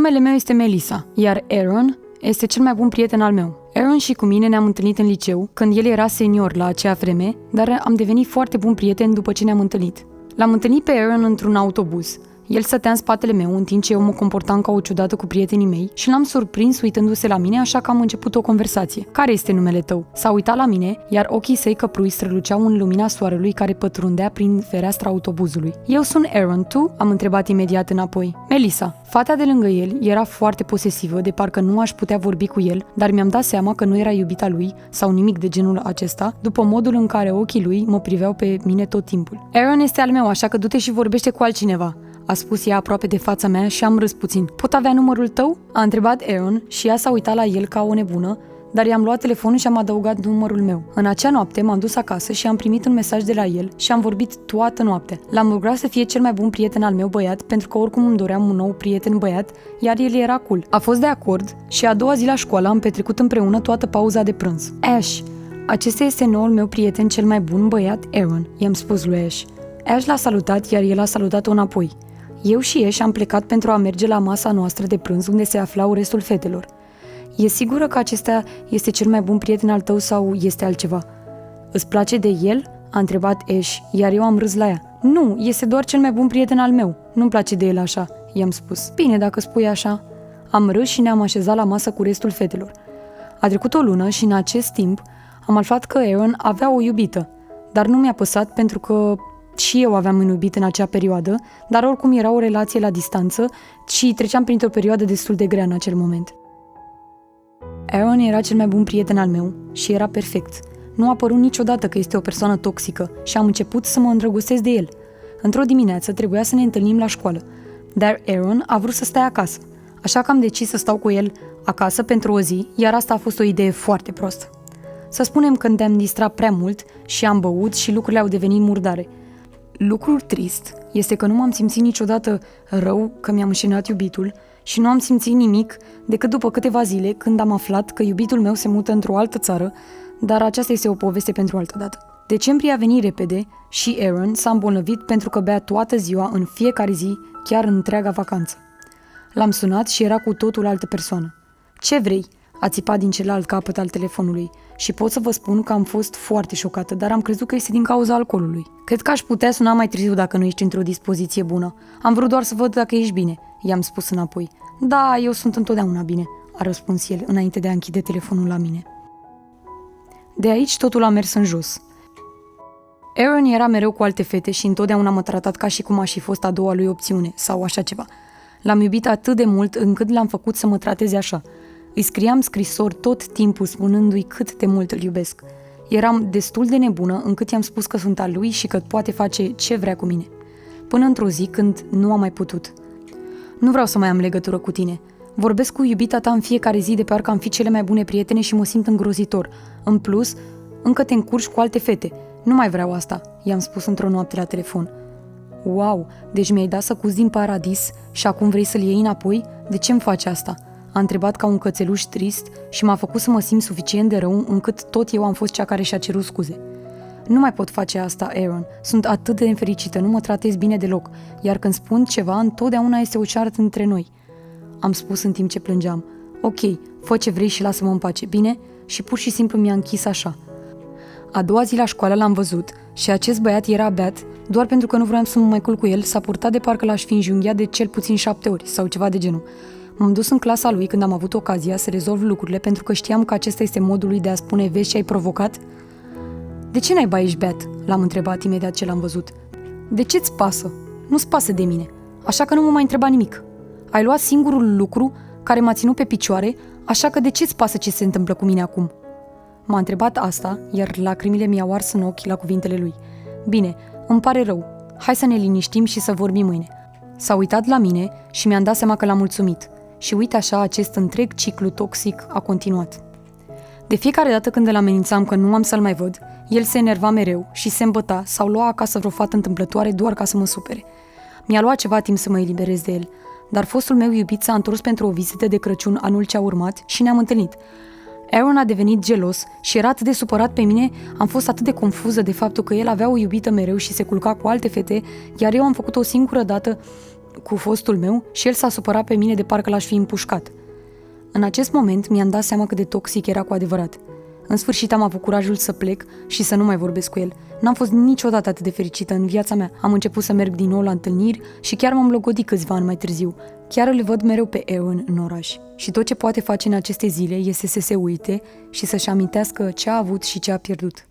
Numele meu este Melissa, iar Aaron este cel mai bun prieten al meu. Aaron și cu mine ne-am întâlnit în liceu, când el era senior la acea vreme, dar am devenit foarte buni prieteni după ce ne-am întâlnit. L-am întâlnit pe Aaron într-un autobuz. El stătea în spatele meu în timp ce eu mă comportam ca o ciudată cu prietenii mei și l-am surprins uitându-se la mine, așa că am început o conversație. Care este numele tău? S-a uitat la mine, iar ochii săi căprui străluceau în lumina soarelui care pătrundea prin fereastra autobuzului. Eu sunt Aaron, tu? Am întrebat imediat înapoi. Melissa. Fata de lângă el era foarte posesivă, de parcă nu aș putea vorbi cu el, dar mi-am dat seama că nu era iubita lui sau nimic de genul acesta, după modul în care ochii lui mă priveau pe mine tot timpul. Aaron este al meu, așa că du-te și vorbește cu altcineva, a spus ea aproape de fața mea și am râs puțin. Pot avea numărul tău? A întrebat Aaron și ea s-a uitat la el ca o nebună, dar i-am luat telefonul și am adăugat numărul meu. În acea noapte m-am dus acasă și am primit un mesaj de la el și am vorbit toată noaptea. L-am rugat să fie cel mai bun prieten al meu băiat, pentru că oricum îmi doream un nou prieten băiat, iar el era cool. A fost de acord și a doua zi la școală am petrecut împreună toată pauza de prânz. Ash, acesta este noul meu prieten cel mai bun băiat, Aaron, i-am spus lui Ash. Ash l-a salutat, iar el a salutat-o înapoi. Eu și Ash am plecat pentru a merge la masa noastră de prânz unde se aflau restul fetelor. E sigură că acesta este cel mai bun prieten al tău sau este altceva? Îți place de el? A întrebat Ash, iar eu am râs la ea. Nu, este doar cel mai bun prieten al meu. Nu-mi place de el așa, i-am spus. Bine, dacă spui așa. Am râs și ne-am așezat la masă cu restul fetelor. A trecut o lună și în acest timp am aflat că Aaron avea o iubită, dar nu mi-a păsat pentru că și eu aveam un iubit în acea perioadă, dar oricum era o relație la distanță și treceam printr-o perioadă destul de grea în acel moment. Aaron era cel mai bun prieten al meu și era perfect. Nu a părut niciodată că este o persoană toxică și am început să mă îndrăgostesc de el. Într-o dimineață trebuia să ne întâlnim la școală, dar Aaron a vrut să stea acasă, așa că am decis să stau cu el acasă pentru o zi, iar asta a fost o idee foarte prostă. Să spunem că ne-am distrat prea mult și am băut și lucrurile au devenit murdare. Lucrul trist este că nu m-am simțit niciodată rău că mi-am înșelat iubitul și nu am simțit nimic decât după câteva zile când am aflat că iubitul meu se mută într-o altă țară, dar aceasta este o poveste pentru altă dată. Decembrie a venit repede și Aaron s-a îmbolnăvit pentru că bea toată ziua în fiecare zi, chiar în întreaga vacanță. L-am sunat și era cu totul altă persoană. Ce vrei? A țipat din celălalt capăt al telefonului și pot să vă spun că am fost foarte șocată, dar am crezut că este din cauza alcoolului. Cred că aș putea suna mai târziu dacă nu ești într-o dispoziție bună. Am vrut doar să văd dacă ești bine, i-am spus înapoi. Da, eu sunt întotdeauna bine, a răspuns el înainte de a închide telefonul la mine. De aici totul a mers în jos. Aaron era mereu cu alte fete și întotdeauna m-a tratat ca și cum aș fi fost a doua lui opțiune sau așa ceva. L-am iubit atât de mult încât l-am făcut să mă trateze așa. Îi scriam scrisori tot timpul spunându-i cât de mult îl iubesc. Eram destul de nebună încât i-am spus că sunt al lui și că poate face ce vrea cu mine. Până într-o zi când nu am mai putut. Nu vreau să mai am legătură cu tine. Vorbesc cu iubita ta în fiecare zi de parcă am fi cele mai bune prietene și mă simt îngrozitor. În plus, încă te încurci cu alte fete. Nu mai vreau asta, i-am spus într-o noapte la telefon. Wow, deci mi-ai dat să cuzi din paradis și acum vrei să-l iei înapoi? De ce îmi faci asta? A întrebat ca un cățeluș trist și m-a făcut să mă simt suficient de rău încât tot eu am fost cea care și-a cerut scuze. Nu mai pot face asta, Aaron. Sunt atât de nefericită, nu mă tratez bine deloc, iar când spun ceva, întotdeauna este o ceartă între noi. Am spus în timp ce plângeam. Ok, fă ce vrei și lasă-mă în pace, bine? Și pur și simplu mi-a închis așa. A doua zi la școală l-am văzut și acest băiat era beat, doar pentru că nu vroiam să mă mai culc cu el, s-a purtat de parcă l-aș fi înjunghiat de cel puțin 7 ori sau ceva de genul. M-am dus în clasa lui când am avut ocazia să rezolv lucrurile pentru că știam că acesta este modul lui de a spune vezi ce ai provocat? De ce n-ai ești beat? L-am întrebat imediat ce l-am văzut. De ce-ți pasă? Nu-ți pasă de mine, așa că nu mă mai întreba nimic. Ai luat singurul lucru care m-a ținut pe picioare, așa că de ce-ți pasă ce se întâmplă cu mine acum? M-a întrebat asta, iar lacrimile mi-au ars în ochi la cuvintele lui. Bine, îmi pare rău. Hai să ne liniștim și să vorbim mâine. S-a uitat la mine și mi-am dat seama că l-am mulțumit. Și uite așa, acest întreg ciclu toxic a continuat. De fiecare dată când îl amenințam că nu am să-l mai văd, el se enerva mereu și se îmbăta sau lua acasă vreo fată întâmplătoare doar ca să mă supere. Mi-a luat ceva timp să mă eliberez de el, dar fostul meu iubit s-a întors pentru o vizită de Crăciun anul ce a urmat și ne-am întâlnit. Aaron a devenit gelos și era atât de supărat pe mine, am fost atât de confuză de faptul că el avea o iubită mereu și se culca cu alte fete, iar eu am făcut o singură dată cu fostul meu și el s-a supărat pe mine de parcă l-aș fi împușcat. În acest moment mi-am dat seama cât de toxic era cu adevărat. În sfârșit am avut curajul să plec și să nu mai vorbesc cu el. N-am fost niciodată atât de fericită în viața mea. Am început să merg din nou la întâlniri și chiar m-am logodit câțiva ani mai târziu. Chiar îl văd mereu pe Aaron în oraș. Și tot ce poate face în aceste zile este să se uite și să-și amintească ce a avut și ce a pierdut.